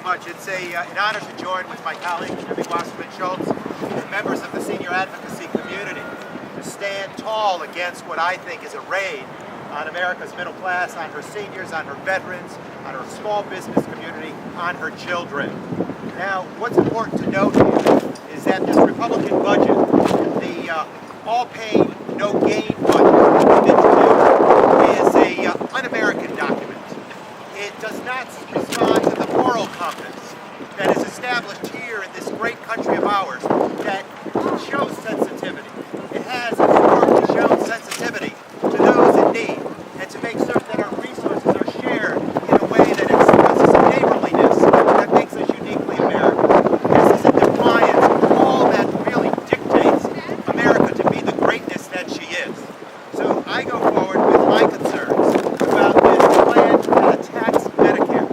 much. It's an honor to join with my colleague, Wasserman-Schultz, and members of the senior advocacy community to stand tall against what I think is a raid on America's middle class, on her seniors, on her veterans, on her small business community, on her children. Now, what's important to note here is that this Republican budget, the all-pain, no-gain budget introduced, is an un-American document. It does not respond to the moral compass that is established here in this great country of ours that shows sensitivity. It has historically shown sensitivity to those in need and to make certain that our resources are shared in a way that expresses a neighborliness that makes us uniquely American. This is in defiance of all that really dictates America to be the greatness that she is. So I go forward with my concerns about this plan that attacks Medicare.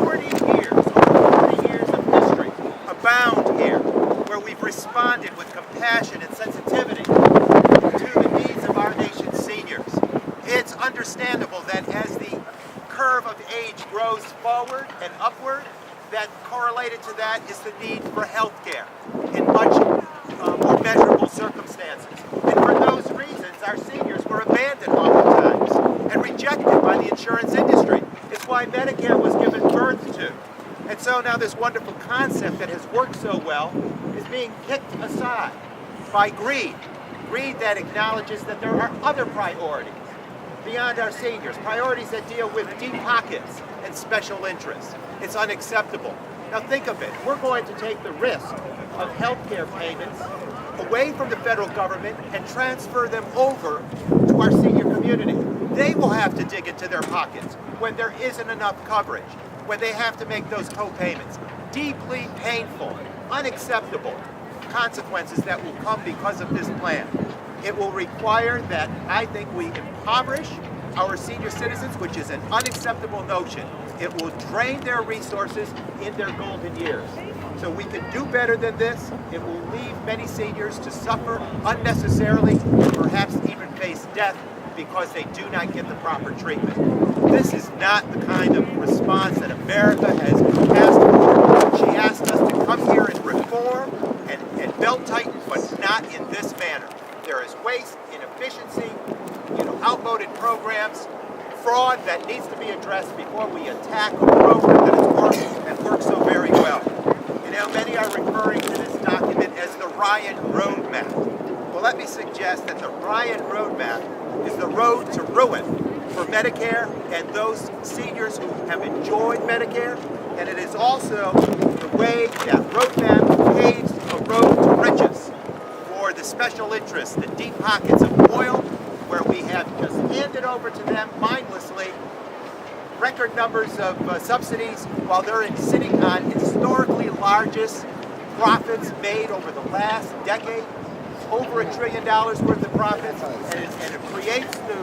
40 years of history abound here, where we've responded with compassion and sensitivity to the needs of our nation's seniors. It's understandable that as the curve of age grows forward and upward, that correlated to that is the need for health care in much more measurable circumstances. And for those reasons, our seniors were abandoned oftentimes and rejected by the insurance industry. It's why Medicare was given birth to. And so now this wonderful concept that has worked so well is being kicked aside by greed. Greed that acknowledges that there are other priorities beyond our seniors, priorities that deal with deep pockets and special interests. It's unacceptable. Now think of it. We're going to take the risk of health care payments away from the federal government and transfer them over to our senior community. They will have to dig into their pockets when there isn't enough coverage, when they have to make those co-payments. Deeply painful, unacceptable consequences that will come because of this plan. It will require that, I think, we impoverish our senior citizens, which is an unacceptable notion. It will drain their resources in their golden years. So we can do better than this. It will leave many seniors to suffer unnecessarily, perhaps even face death, because they do not get the proper treatment. This is not the kind of response that America has asked for. She asked us to come here and reform and belt-tighten, but not in this manner. There is waste, inefficiency, outmoded programs, fraud that needs to be addressed before we attack a program that has worked and works so very well. Many are referring to this document as the Ryan Roadmap. Well, let me suggest that the Ryan Roadmap is the road to ruin for Medicare and those seniors who have enjoyed Medicare, and it is also the way that roadmap paves a road to riches for the special interests, the deep pockets of oil, where we have just handed over to them mindlessly record numbers of subsidies while they're sitting on historically largest profits made over the last decade, over $1 trillion worth of profits, and it creates the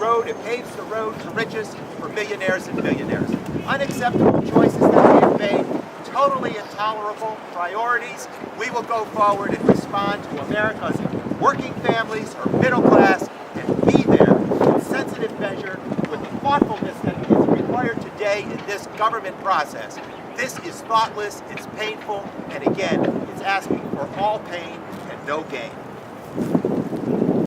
road, it paves the road to riches for millionaires and billionaires. Unacceptable choices that we have made, totally intolerable priorities. We will go forward and respond to America's working families, her middle class, and be there in sensitive measure with the thoughtfulness that is required today in this government process. This is thoughtless, it's painful, and again, it's asking for all pain and no gain.